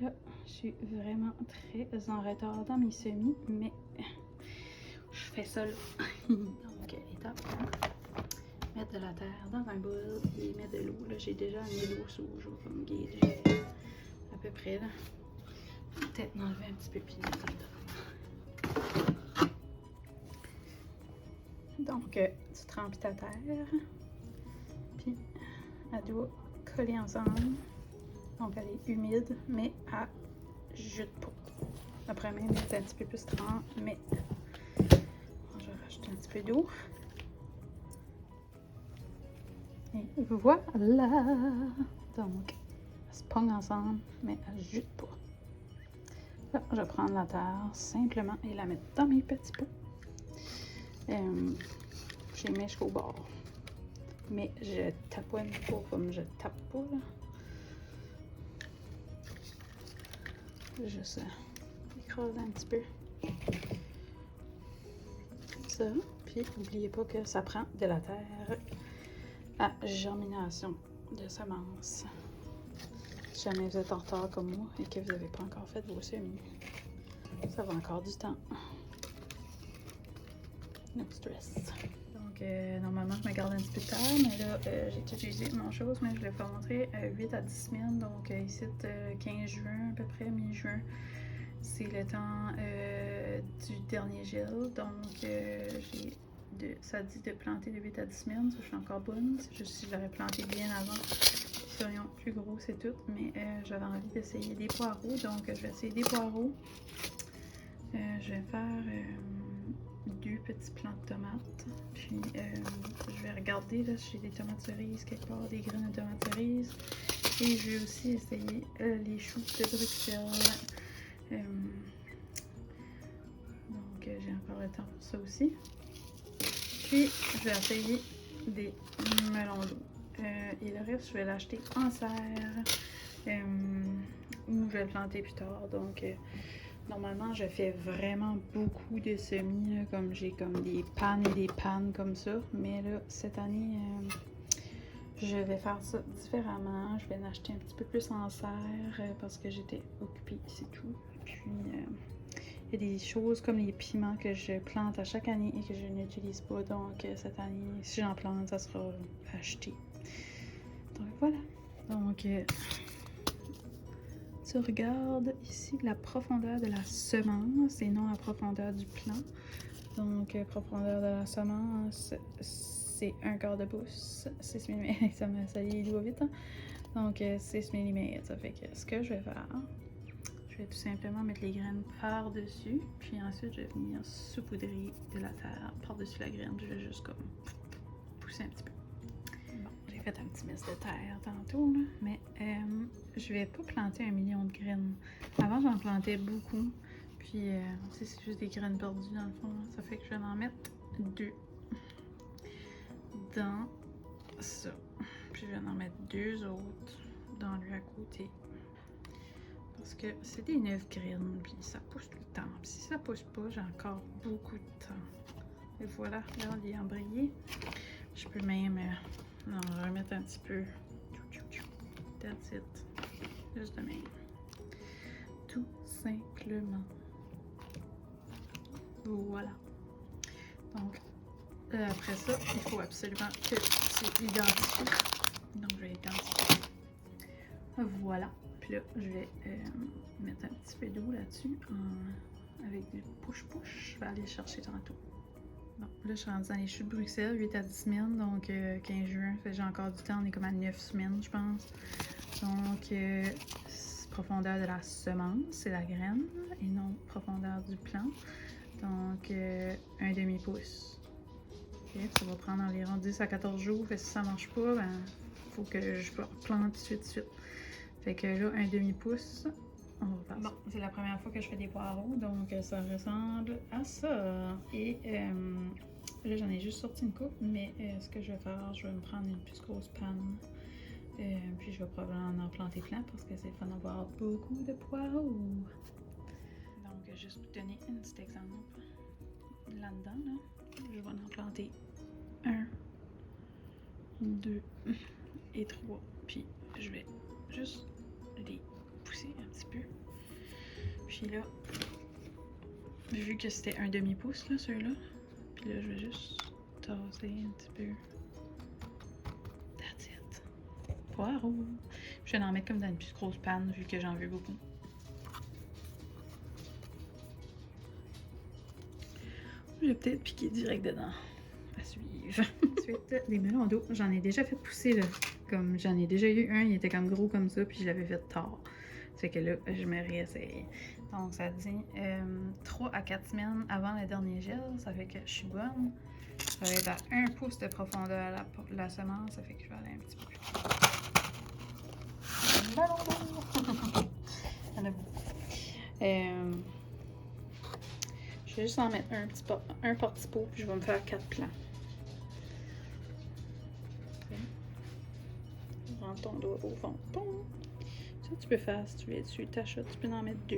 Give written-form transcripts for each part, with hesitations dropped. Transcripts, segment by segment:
Là, je suis vraiment très en retard dans mes semis, mais je fais ça là. Donc, étape 1, mettre de la terre dans un bol et mettre de l'eau. Là, j'ai déjà mis l'eau sous, je vais comme gager à peu près là. Peut-être m'enlever un petit peu puis mettre dedans. Donc, tu trempes ta terre, puis elle doit coller ensemble. Donc, elle est humide, mais elle jute pas. Après, même, elle est un petit peu plus trempe, mais je vais rajouter un petit peu d'eau. Et voilà! Donc, elle se pogne ensemble, mais elle jute pas. Là, je vais prendre la terre simplement et la mettre dans mes petits pots. Je les mets jusqu'au bord. Mais je taponne pas comme je tape pas, là. Juste écraser un petit peu. Ça. Puis, n'oubliez pas que ça prend de la terre à germination de semences. Si jamais vous êtes en retard comme moi et que vous n'avez pas encore fait vos semis, ça va encore du temps. No stress. Donc, normalement, je me garde un petit peu de terre, mais là, j'ai utilisé mon chose, mais je l'ai pas montré. 8 à 10 semaines, donc ici, 15 juin, à peu près, mi-juin, c'est le temps du dernier gel. Donc, ça dit de planter de 8 à 10 semaines, ça, je suis encore bonne. C'est juste si j'aurais planté bien avant, ils serions plus gros, c'est tout. Mais j'avais envie d'essayer des poireaux, donc je vais essayer des poireaux. Je vais faire 2 petits plants de tomates. Puis je vais regarder là, si j'ai des tomates cerises quelque part, des graines de tomates cerises. Et je vais aussi essayer les choux de Bruxelles. Donc j'ai encore le temps pour ça aussi. Puis je vais essayer des melons d'eau. Et le reste, je vais l'acheter en serre. Ou je vais le planter plus tard. Donc normalement, je fais vraiment beaucoup de semis, comme j'ai comme des pannes et des pannes comme ça. Mais là, cette année, je vais faire ça différemment. Je vais en acheter un petit peu plus en serre parce que j'étais occupée, c'est tout. Puis, il y a des choses comme les piments que je plante à chaque année et que je n'utilise pas. Donc, cette année, si j'en plante, ça sera acheté. Donc, voilà. Donc, tu regardes ici la profondeur de la semence et non la profondeur du plant. Donc, profondeur de la semence, c'est 1/4 de pouce, 6 mm. Ça y doit vite, hein? Donc, 6 mm. Ça fait que ce que je vais faire, je vais tout simplement mettre les graines par-dessus. Puis ensuite, je vais venir saupoudrer de la terre par-dessus la graine. Je vais juste comme pousser un petit peu. Bon, j'ai fait un petit mess de terre tantôt, là, mais je vais pas planter 1 million de graines. Avant, j'en plantais beaucoup. Puis, c'est juste des graines perdues dans le fond. Là. Ça fait que je vais en mettre 2 dans ça. Puis, je vais en mettre 2 autres dans lui à côté. Parce que c'est des 9 graines, puis ça pousse tout le temps. Puis si ça pousse pas, j'ai encore beaucoup de temps. Et voilà, là, il est embrayé. Je peux même en remettre un petit peu. That's it. Juste de même. Tout simplement. Voilà. Donc, après ça, il faut absolument que tu identifies. Donc, je vais identifier. Voilà. Puis là, je vais mettre un petit peu d'eau là-dessus avec du push-push. Je vais aller chercher tantôt. Bon, là, je suis rendue dans les choux de Bruxelles, 8 à 10 semaines, donc 15 juin. J'ai encore du temps, on est comme à 9 semaines, je pense. Donc, profondeur de la semence, c'est la graine, et non profondeur du plant. Donc, 1/2 pouce. Okay, ça va prendre environ 10 à 14 jours. Fait que si ça ne marche pas, ben, faut que je plante tout de suite. Fait que là, 1/2 pouce, on va faire ça. Bon, c'est la première fois que je fais des poireaux, donc ça ressemble à ça. Et là, j'en ai juste sorti une coupe, mais ce que je vais faire, je vais me prendre une plus grosse panne. Puis je vais probablement en planter plein parce que c'est le fun d'avoir beaucoup de poireaux. Donc, juste pour donner un petit exemple, là-dedans, là, je vais en planter 1, 2 et 3. Puis je vais juste les pousser un petit peu Puis là, vu que c'était un demi-pouce, là, ceux-là, puis là, je vais juste tasser un petit peu. That's it. Poireau. Je vais en mettre comme dans une plus grosse panne, vu que j'en veux beaucoup. Je vais peut-être piquer direct dedans. À suivre. Ensuite, des melons d'eau. J'en ai déjà fait pousser, là. Comme j'en ai déjà eu un, il était comme gros comme ça, puis je l'avais fait tard. Fait que là, je me réessaye. Donc, ça dit 3 à 4 semaines avant le dernier gel. Ça fait que je suis bonne. Ça va être à 1 pouce de profondeur la semence. Ça fait que je vais aller un petit peu plus. Ballon d'eau! Il y en a beaucoup. Je vais juste en mettre un par petit pot, puis je vais me faire 4 plants. Rentre ton doigt au fond. Boum. Ça, tu peux faire si tu veux dessus. T'achètes, tu peux en mettre 2.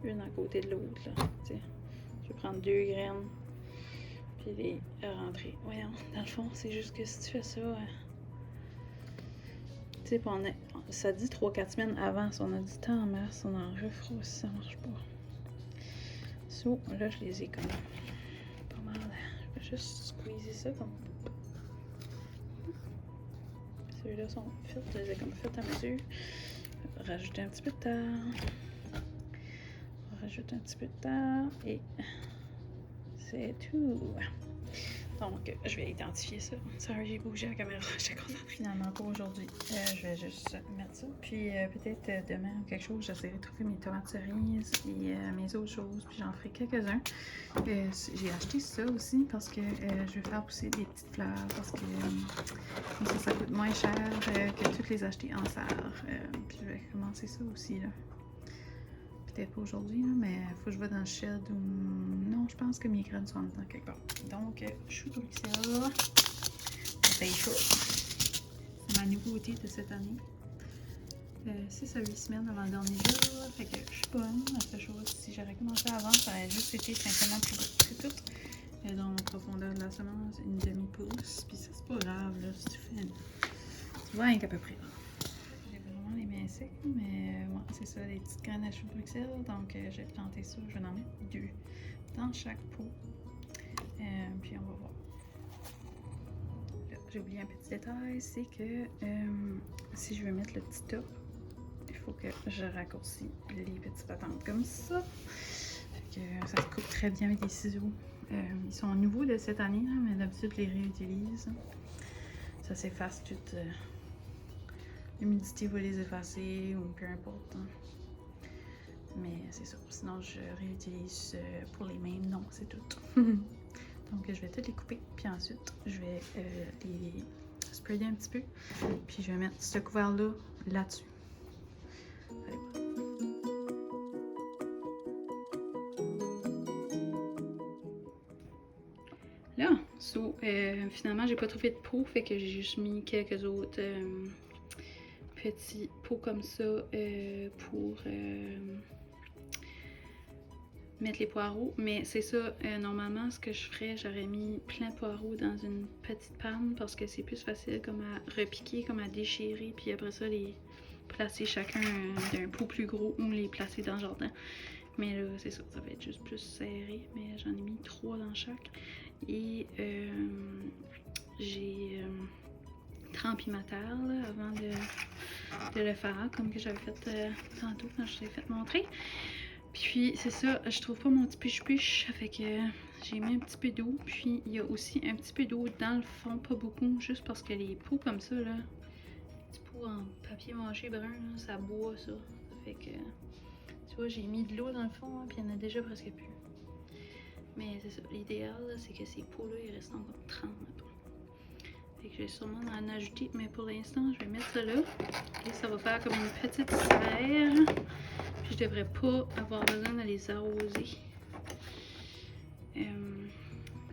Une à côté de l'autre, là. T'sais. Tu peux prendre 2 graines, puis les rentrer. Voyons, dans le fond, c'est juste que si tu fais ça, tu sais, ça dit 3-4 semaines avant. Si on a du temps en masse, on en refera si ça marche pas. So, là, je les ai comme pas mal. Je vais juste squeezer ça comme. Ceux-là sont faits, je les ai comme faits à mesure. Rajouter un petit peu de temps. Rajouter un petit peu de temps et c'est tout. Donc, je vais identifier ça. Sorry, j'ai bougé la caméra, j'étais contente. Finalement, pour aujourd'hui, je vais juste mettre ça. Puis peut-être demain ou quelque chose, j'essaierai de trouver mes tomates cerises et mes autres choses. Puis j'en ferai quelques-uns. J'ai acheté ça aussi parce que je vais faire pousser des petites fleurs parce que ça coûte moins cher que toutes les acheter en serre. Puis je vais commencer ça aussi, là. Peut-être pas aujourd'hui, mais il faut que je vais dans le shed ou... Non, je pense que mes graines sont dedans quelque part. Donc, chou Bruxelles. C'est chaud. C'est ma nouveauté de cette année. 6 à 8 semaines avant le dernier jour. Fait que je suis bonne. La seule chose, si j'aurais commencé avant, ça aurait juste été simplement plus gros. C'est tout. Dans la profondeur de la semence, une demi-pouce. Puis ça, c'est pas grave, là, si tu fais... Tu vois, à peu près. Les mains secs, mais ouais, c'est ça, les petites graines à chou Bruxelles. Donc, j'ai planté ça. Je vais en mettre 2 dans chaque pot. Puis, on va voir. J'ai oublié un petit détail, c'est que si je veux mettre le petit top, il faut que je raccourcis les petites patentes comme ça. Fait que ça se coupe très bien avec des ciseaux. Ils sont nouveaux de cette année, là, mais d'habitude, je les réutilise. Ça s'efface toute... L'humidité va les effacer ou peu importe. Hein. Mais c'est ça. Sinon, je réutilise pour les mêmes. Non, c'est tout. Donc, je vais toutes les couper. Puis ensuite, je vais les sprayer un petit peu. Puis, je vais mettre ce couvert-là là-dessus. Là, finalement, j'ai pas trouvé de pot. Fait que j'ai juste mis quelques autres... petits pots comme ça pour mettre les poireaux. Mais c'est ça, normalement, ce que je ferais, j'aurais mis plein de poireaux dans une petite panne parce que c'est plus facile comme à repiquer, comme à déchirer, puis après ça, les placer chacun d'un pot plus gros ou les placer dans le jardin. Mais là, c'est ça, ça va être juste plus serré, mais j'en ai mis 3 dans chaque. Et j'ai... trempé ma terre là, avant de le faire, comme que j'avais fait tantôt quand je t'ai fait montrer. Puis c'est ça, je trouve pas mon petit puche-puche, fait que j'ai mis un petit peu d'eau. Puis il y a aussi un petit peu d'eau dans le fond, pas beaucoup, juste parce que les pots comme ça, là, les petits pots en papier mâché brun, là, ça boit ça. Fait que, tu vois, j'ai mis de l'eau dans le fond, hein, puis il y en a déjà presque plus. Mais c'est ça, l'idéal, c'est que ces pots-là, ils restent encore 30. Fait que je vais sûrement en ajouter, mais pour l'instant, je vais mettre ça là. Et ça va faire comme une petite serre. Puis je devrais pas avoir besoin de les arroser.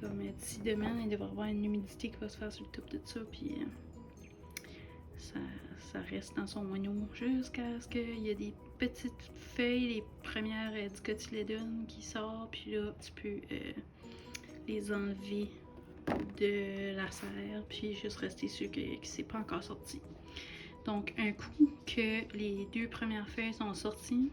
Comme d'ici demain, il devrait y avoir une humidité qui va se faire sur le top de ça. Puis ça reste dans son moineau jusqu'à ce qu'il y ait des petites feuilles, les premières dicotylédones qui sortent. Puis là, tu peux les enlever de la serre, puis juste rester sûr que c'est pas encore sorti. Donc, un coup que les 2 premières feuilles sont sorties,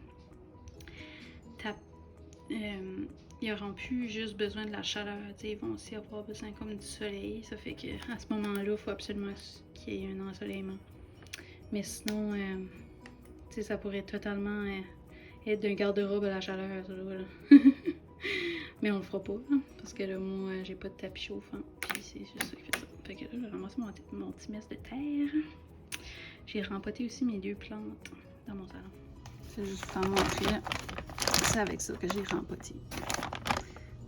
ils n'auront plus juste besoin de la chaleur, ils vont aussi avoir besoin comme du soleil. Ça fait qu'à ce moment-là, il faut absolument qu'il y ait un ensoleillement. Mais sinon, ça pourrait totalement être d'un garde-robe à la chaleur, ça, là. Mais on le fera pas, hein, parce que là, moi, j'ai pas de tapis chauffant. Puis c'est juste ça qui fait ça. Fait que là, je ramasse mon petit mess de terre. J'ai rempoté aussi mes 2 plantes dans mon salon. Je vais juste vous montrer. C'est avec ça que j'ai rempoté.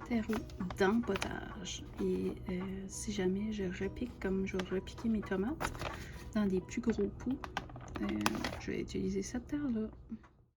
Terreau d'empotage. Et si jamais je repique, comme je vais repiquer mes tomates, dans des plus gros pots, je vais utiliser cette terre-là.